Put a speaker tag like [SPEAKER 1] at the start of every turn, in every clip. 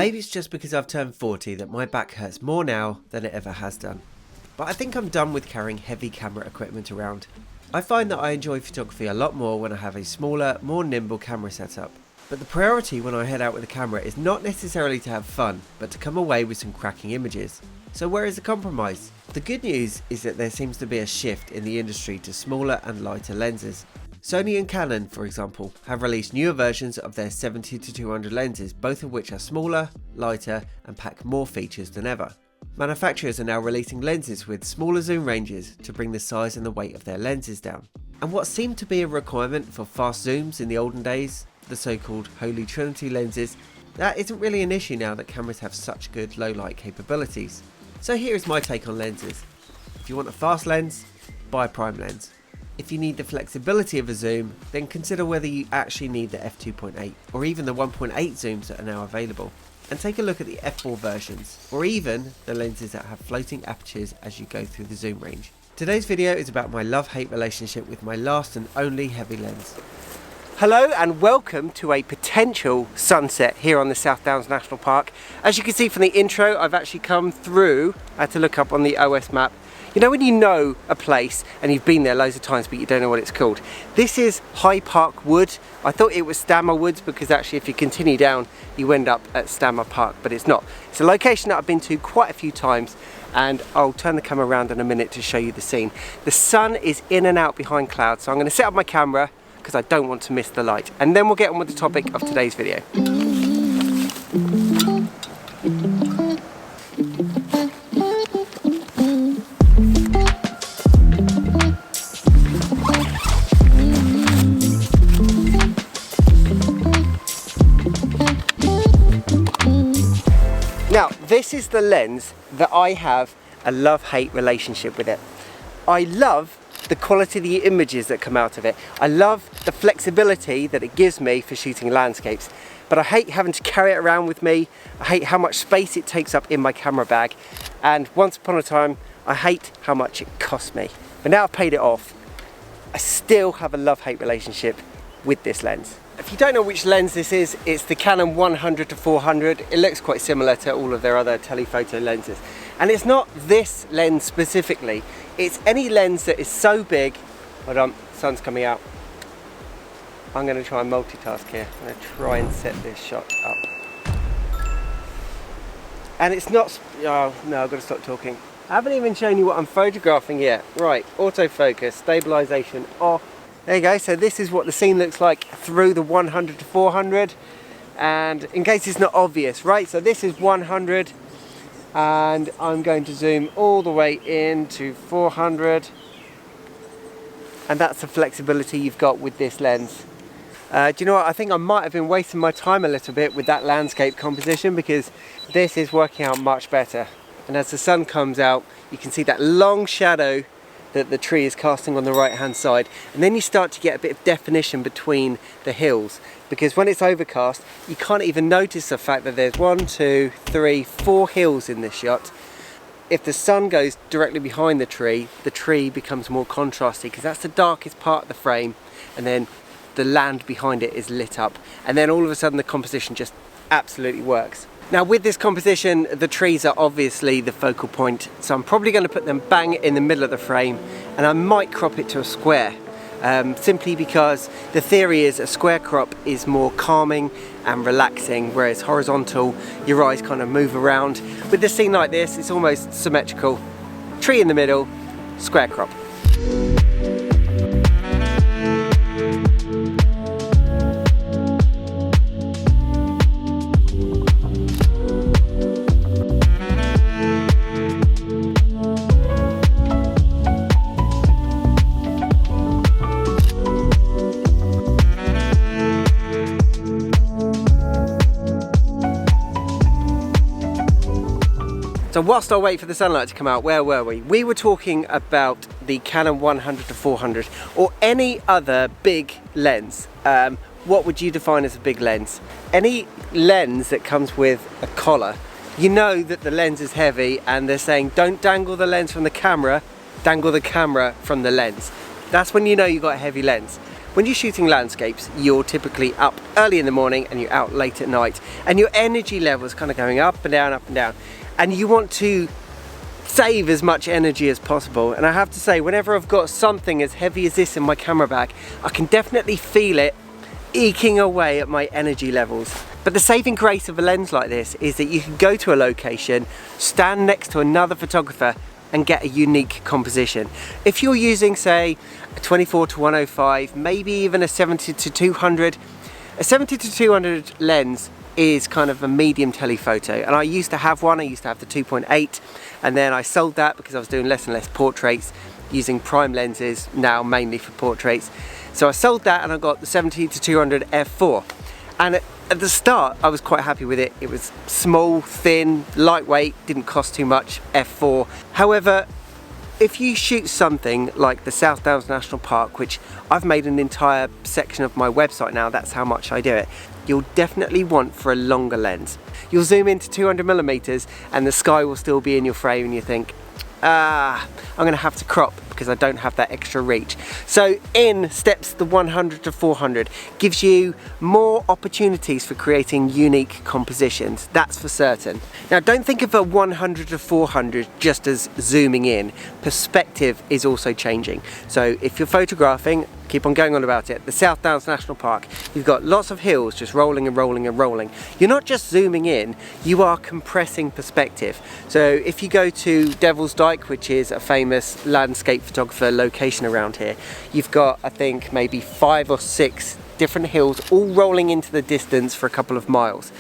[SPEAKER 1] Maybe it's just because I've turned 40 that my back hurts more now than it ever has done. But I think I'm done with carrying heavy camera equipment around. I find that I enjoy photography a lot more when I have a smaller, more nimble camera setup. But the priority when I head out with a camera is not necessarily to have fun, but to come away with some cracking images. So where is the compromise? The good news is that there seems to be a shift in the industry to smaller and lighter lenses. Sony and Canon, for example, have released newer versions of their 70-200 lenses, both of which are smaller, lighter and pack more features than ever. Manufacturers are now releasing lenses with smaller zoom ranges to bring the size and the weight of their lenses down. And what seemed to be a requirement for fast zooms in the olden days, the so-called Holy Trinity lenses, that isn't really an issue now that cameras have such good low light capabilities. So here is my take on lenses. If you want a fast lens, buy a prime lens. If you need the flexibility of a zoom, then consider whether you actually need the F2.8 or even the 1.8 zooms that are now available. And take a look at the F4 versions, or even the lenses that have floating apertures as you go through the zoom range. Today's video is about my love-hate relationship with my last and only heavy lens. Hello and welcome to a potential sunset here on the South Downs National Park. As you can see from the intro, I've actually come through, I had to look up on the OS map. You know when you know a place and you've been there loads of times but you don't know what it's called? This is High Park Wood. I thought it was Stammer Woods because actually if you continue down you end up at Stammer Park, but it's not. It's a location that I've been to quite a few times and I'll turn the camera around in a minute to show you the scene. The sun is in and out behind clouds, so I'm going to set up my camera because I don't want to miss the light. And then we'll get on with the topic of today's video. Now, this is the lens that I have a love-hate relationship with it. I love the quality of the images that come out of it. I love the flexibility that it gives me for shooting landscapes, but I hate having to carry it around with me. I hate how much space it takes up in my camera bag, and once upon a time I hate how much it cost me. But now I've paid it off, I still have a love-hate relationship with this lens. If you don't know which lens this is, it's the Canon 100-400. It looks quite similar to all of their other telephoto lenses. And it's not this lens specifically, it's any lens that is so big. Hold on, sun's coming out. I'm going to try and multitask here. I'm going to try and set this shot up. And it's not, oh no, I've got to stop talking. I haven't even shown you what I'm photographing yet. Right, autofocus, stabilisation off. There you go, so this is what the scene looks like through the 100-400. And in case it's not obvious, right, so this is 100 and I'm going to zoom all the way into 400. And that's the flexibility you've got with this lens. Do you know what, I think I might have been wasting my time a little bit with that landscape composition because this is working out much better. And as the sun comes out, you can see that long shadow that the tree is casting on the right hand side, and then you start to get a bit of definition between the hills, because when it's overcast you can't even notice the fact that there's 1, 2, 3, 4 hills in this shot. If the sun goes directly behind the tree becomes more contrasty because that's the darkest part of the frame, and then the land behind it is lit up, and then all of a sudden the composition just absolutely works. Now with this composition, the trees are obviously the focal point, so I'm probably going to put them bang in the middle of the frame, and I might crop it to a square, simply because the theory is a square crop is more calming and relaxing, whereas horizontal, your eyes kind of move around. With a scene like this, it's almost symmetrical. Tree in the middle, square crop. So whilst I wait for the sunlight to come out, where were we? We were talking about the Canon 100-400 or any other big lens. What would you define as a big lens? Any lens that comes with a collar. You know that the lens is heavy and they're saying don't dangle the lens from the camera, dangle the camera from the lens. That's when you know you've got a heavy lens. when you're shooting landscapes, you're typically up early in the morning and you're out late at night, and your energy level is kind of going up and down, and you want to save as much energy as possible. And I have to say, whenever I've got something as heavy as this in my camera bag, I can definitely feel it eking away at my energy levels. But the saving grace of a lens like this is that you can go to a location, stand next to another photographer and get a unique composition. If you're using, say, a 24-105, maybe even a 70-200, a 70-200 lens is kind of a medium telephoto, and I used to have one. I used to have the 2.8, and then I sold that because I was doing less and less portraits using prime lenses, now mainly for portraits. So I sold that and I got the 70-200 f4, and at the start I was quite happy with it. It was small, thin, lightweight, didn't cost too much, f4. However, if you shoot something like the South Downs National Park, which I've made an entire section of my website now, that's how much I do it, you'll definitely want for a longer lens. You'll zoom into 200mm and the sky will still be in your frame and you think, I'm gonna have to crop because I don't have that extra reach. So in steps the 100-400 gives you more opportunities for creating unique compositions, that's for certain. Now don't think of a 100-400 just as zooming in. Perspective is also changing. So if you're photographing, keep on going on about it, the South Downs National Park, you've got lots of hills just rolling and rolling and rolling. You're not just zooming in, you are compressing perspective. So if you go to Devil's Dyke, which is a famous landscape photographer location around here, you've got, I think, maybe 5 or 6 different hills all rolling into the distance for a couple of miles.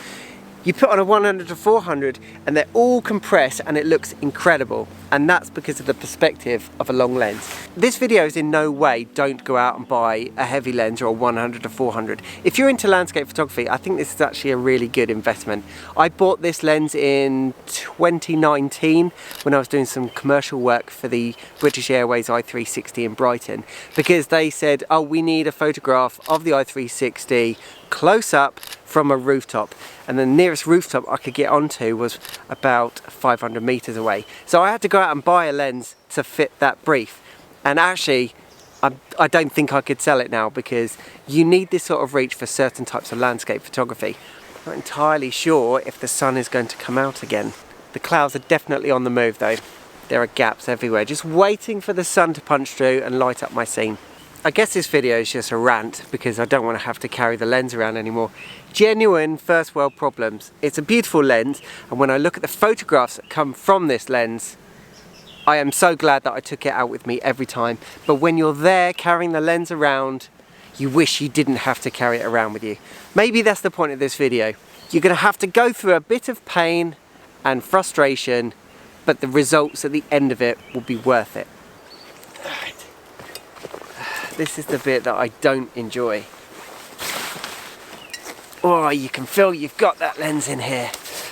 [SPEAKER 1] You put on a 100-400 and they're all compressed and it looks incredible, and that's because of the perspective of a long lens. This video is in no way, don't go out and buy a heavy lens or a 100-400. If you're into landscape photography, I think this is actually a really good investment. I bought this lens in 2019 when I was doing some commercial work for the British Airways i360 in Brighton, because they said, oh, we need a photograph of the i360 close up from a rooftop, and the nearest rooftop I could get onto was about 500 meters away. So I had to go out and buy a lens to fit that brief, and actually I don't think I could sell it now because you need this sort of reach for certain types of landscape photography. I'm not entirely sure if the sun is going to come out again. The clouds are definitely on the move though. There are gaps everywhere, just waiting for the sun to punch through and light up my scene. I guess this video is just a rant because I don't want to have to carry the lens around anymore. Genuine first world problems. It's a beautiful lens, and when I look at the photographs that come from this lens, I am so glad that I took it out with me every time. But when you're there carrying the lens around, you wish you didn't have to carry it around with you. Maybe that's the point of this video. You're going to have to go through a bit of pain and frustration, but the results at the end of it will be worth it. This is the bit that I don't enjoy. Oh, you can feel you've got that lens in here.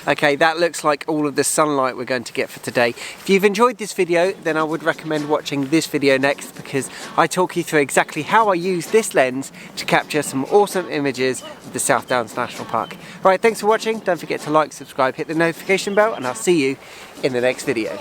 [SPEAKER 1] Okay, that looks like all of the sunlight we're going to get for today. If you've enjoyed this video, then I would recommend watching this video next, because I talk you through exactly how I use this lens to capture some awesome images of the South Downs National Park. Right, thanks for watching. Don't forget to like, subscribe, hit the notification bell, and I'll see you in the next video.